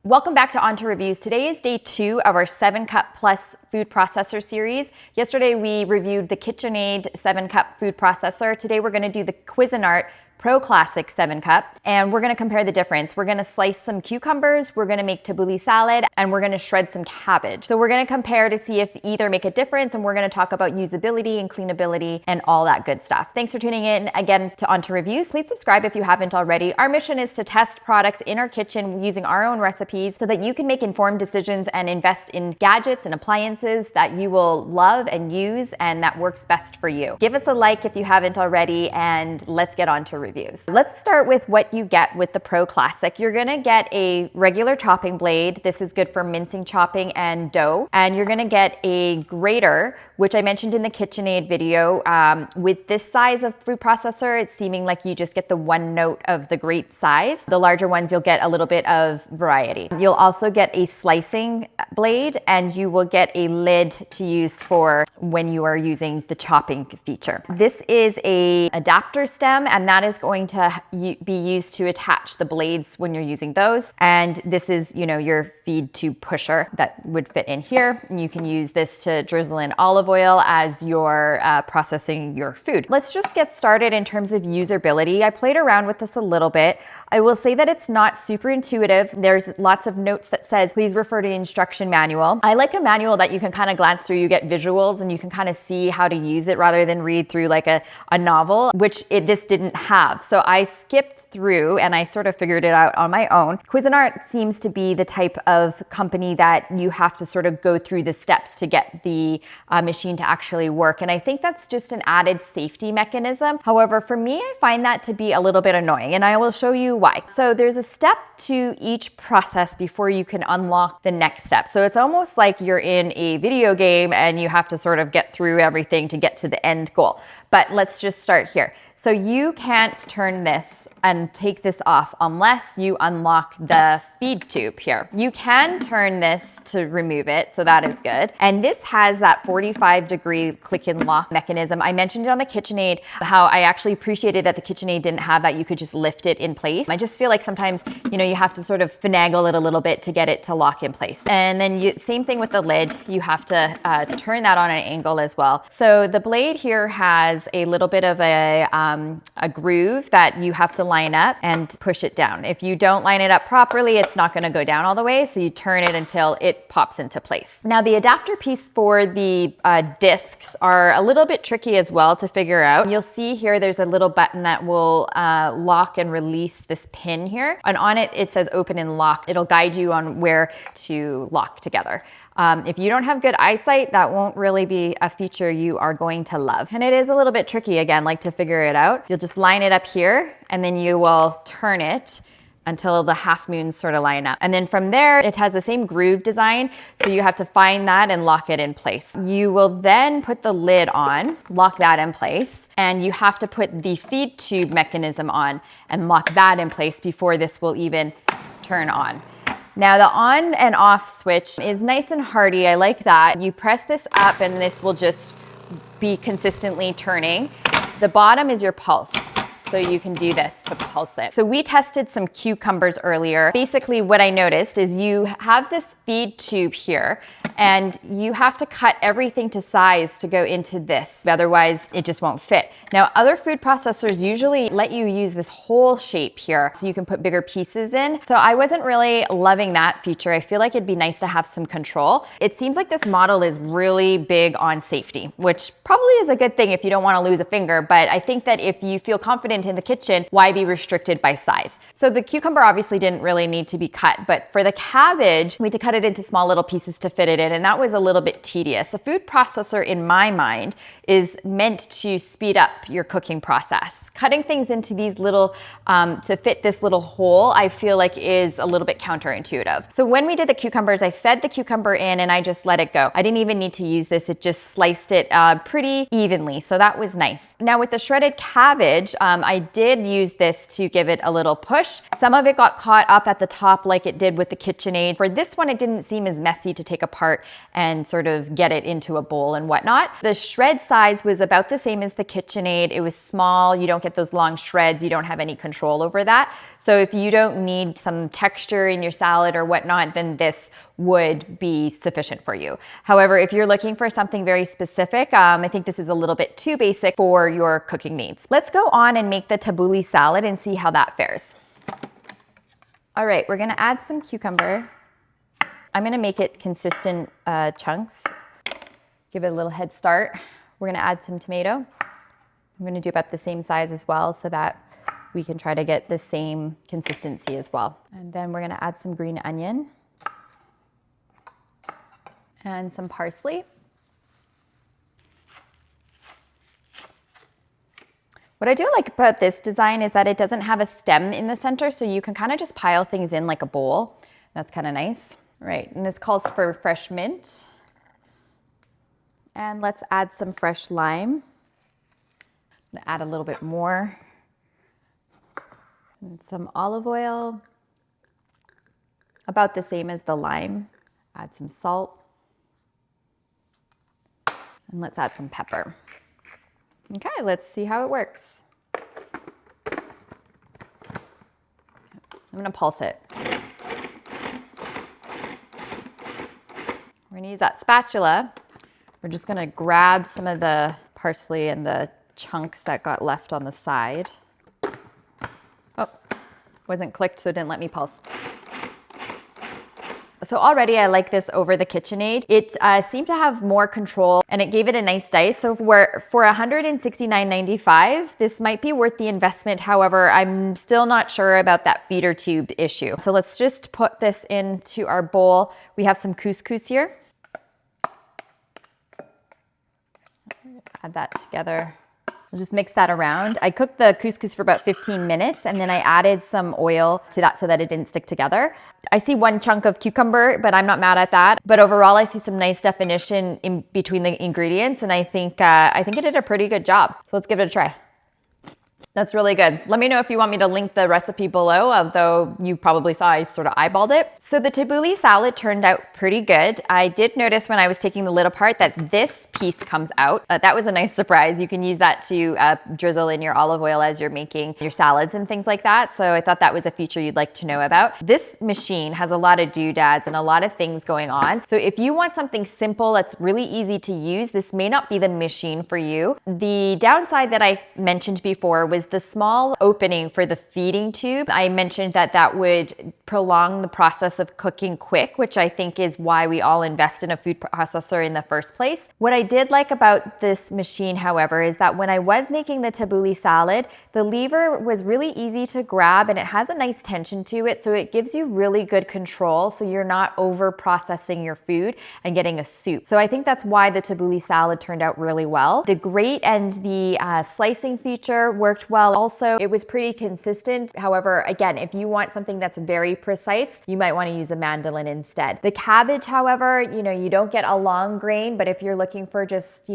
Welcome back to OnToReviews. Today is day 2 of our 7-Cup Plus food processor series. Yesterday we reviewed the KitchenAid 7-Cup food processor. Today we're going to do the Cuisinart Pro Classic 7-Cup, and we're going to compare the difference. We're going to slice some cucumbers, we're going to make tabbouleh salad, and we're going to shred some cabbage. So we're going to compare to see if either make a difference, and we're going to talk about usability and cleanability and all that good stuff. Thanks for tuning in again to OnToReviews. Please subscribe if you haven't already. Our mission is to test products in our kitchen using our own recipes so that you can make informed decisions and invest in gadgets and appliances that you will love and use and that works best for you. Give us a like if you haven't already, and let's get on to reviews. Let's start with what you get with the Pro Classic. You're gonna get a regular chopping blade. This is good for mincing, chopping, and dough. And you're gonna get a grater, which I mentioned in the KitchenAid video. With this size of food processor, it's seeming like you just get the one note of the grate size. The larger ones, you'll get a little bit of variety. You'll also get a slicing blade, and you will get a lid to use for when you are using the chopping feature. This is a adapter stem, and that is going to be used to attach the blades when you're using those. And this is, your feed tube pusher that would fit in here. And you can use this to drizzle in olive oil as you're processing your food. Let's just get started in terms of usability. I played around with this a little bit. I will say that it's not super intuitive. There's lots of notes that says, please refer to the instruction manual. I like a manual that you can kind of glance through. You get visuals and you can kind of see how to use it rather than read through like a novel, which this didn't have. So I skipped through and I sort of figured it out on my own. Cuisinart seems to be the type of company that you have to sort of go through the steps to get the machine to actually work. And I think that's just an added safety mechanism. However, for me, I find that to be a little bit annoying, and I will show you why. So there's a step to each process before you can unlock the next step. So it's almost like you're in a video game and you have to sort of get through everything to get to the end goal. But let's just start here. So you can't turn this and take this off unless you unlock the feed tube here. You can turn this to remove it, so that is good. And this has that 45-degree click and lock mechanism. I mentioned it on the KitchenAid, how I actually appreciated that the KitchenAid didn't have that. You could just lift it in place. I just feel like sometimes, you have to sort of finagle it a little bit to get it to lock in place. And then same thing with the lid. You have to turn that on an angle as well. So the blade here has a little bit of a groove that you have to line up and push it down. If you don't line it up properly, it's not going to go down all the way. So you turn it until it pops into place. Now the adapter piece for the discs are a little bit tricky as well to figure out. You'll see here there's a little button that will lock and release this pin here. And on it, it says open and lock. It'll guide you on where to lock together. If you don't have good eyesight, that won't really be a feature you are going to love. And it is a little bit tricky, again, like to figure it out. You'll just line it up here and then you will turn it until the half moons sort of line up. And then from there, it has the same groove design. So you have to find that and lock it in place. You will then put the lid on, lock that in place. And you have to put the feed tube mechanism on and lock that in place before this will even turn on. Now the on and off switch is nice and hardy. I like that. You press this up and this will just be consistently turning. The bottom is your pulse. So you can do this to pulse it. So we tested some cucumbers earlier. Basically what I noticed is you have this feed tube here and you have to cut everything to size to go into this. Otherwise it just won't fit. Now other food processors usually let you use this whole shape here so you can put bigger pieces in. So I wasn't really loving that feature. I feel like it'd be nice to have some control. It seems like this model is really big on safety, which probably is a good thing if you don't want to lose a finger. But I think that if you feel confident in the kitchen, why be restricted by size? So the cucumber obviously didn't really need to be cut, but for the cabbage, we had to cut it into small little pieces to fit it in, and that was a little bit tedious. A food processor, in my mind, is meant to speed up your cooking process. Cutting things into these little, to fit this little hole, I feel like is a little bit counterintuitive. So when we did the cucumbers, I fed the cucumber in and I just let it go. I didn't even need to use this. It just sliced it pretty evenly. So that was nice. Now with the shredded cabbage, I did use this to give it a little push. Some of it got caught up at the top like it did with the KitchenAid. For this one, it didn't seem as messy to take apart and sort of get it into a bowl and whatnot. The shred size was about the same as the KitchenAid. It was small. You don't get those long shreds. You don't have any control over that. So if you don't need some texture in your salad or whatnot, then this would be sufficient for you. However, if you're looking for something very specific, I think this is a little bit too basic for your cooking needs. Let's go on and make the tabbouleh salad and see how that fares. All right, we're gonna add some cucumber. I'm gonna make it consistent chunks. Give it a little head start. We're gonna add some tomato. I'm gonna do about the same size as well so that we can try to get the same consistency as well. And then we're gonna add some green onion and some parsley. What I do like about this design is that it doesn't have a stem in the center, so you can kind of just pile things in like a bowl. That's kind of nice. Right, and this calls for fresh mint. And let's add some fresh lime. I'm gonna add a little bit more. And some olive oil, about the same as the lime. Add some salt. And let's add some pepper. Okay, let's see how it works. I'm gonna pulse it. We're gonna use that spatula. We're just gonna grab some of the parsley and the chunks that got left on the side. Oh, wasn't clicked, so it didn't let me pulse. So already I like this over the KitchenAid. It seemed to have more control and it gave it a nice dice. So for $169.95, this might be worth the investment. However, I'm still not sure about that feeder tube issue. So let's just put this into our bowl. We have some couscous here. Add that together. We'll just mix that around. I cooked the couscous for about 15 minutes and then I added some oil to that so that it didn't stick together. I see one chunk of cucumber, but I'm not mad at that. But overall, I see some nice definition in between the ingredients and I think it did a pretty good job. So let's give it a try. That's really good. Let me know if you want me to link the recipe below, although you probably saw I sort of eyeballed it. So the tabbouleh salad turned out pretty good. I did notice when I was taking the lid apart that this piece comes out. That was a nice surprise. You can use that to drizzle in your olive oil as you're making your salads and things like that. So I thought that was a feature you'd like to know about. This machine has a lot of doodads and a lot of things going on. So if you want something simple that's really easy to use, this may not be the machine for you. The downside that I mentioned before was the small opening for the feeding tube. I mentioned that that would prolong the process of cooking quick, which I think is why we all invest in a food processor in the first place. What I did like about this machine, however, is that when I was making the tabbouleh salad, the lever was really easy to grab and it has a nice tension to it, so it gives you really good control so you're not over processing your food and getting a soup. So I think that's why the tabbouleh salad turned out really well. The grate and the slicing feature worked well. Also, it was pretty consistent. However, again, if you want something that's very precise, you might want to use a mandolin instead. The cabbage, however, you don't get a long grain, but if you're looking for just,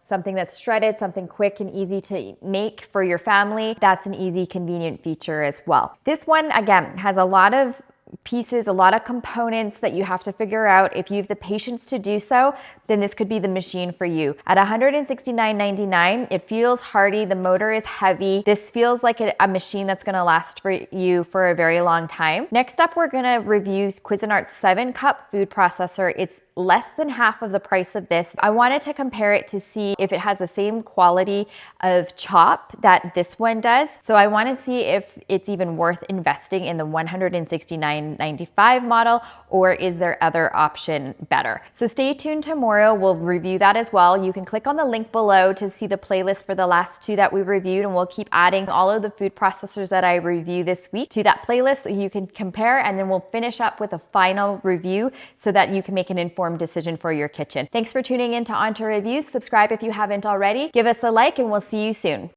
something that's shredded, something quick and easy to make for your family, that's an easy, convenient feature as well. This one, again, has a lot of pieces, a lot of components that you have to figure out. If you have the patience to do so, then this could be the machine for you. At $169.99, it feels hardy. The motor is heavy. This feels like a machine that's going to last for you for a very long time. Next up, we're going to review Cuisinart's 7-cup food processor. It's less than half of the price of this. I wanted to compare it to see if it has the same quality of chop that this one does. So I want to see if it's even worth investing in the $169.95 model, or is there other option better? So stay tuned tomorrow. We'll review that as well. You can click on the link below to see the playlist for the last two that we reviewed, and we'll keep adding all of the food processors that I review this week to that playlist so you can compare, and then we'll finish up with a final review so that you can make an informed decision for your kitchen. Thanks for tuning in to OnToReviews. Subscribe if you haven't already. Give us a like and we'll see you soon.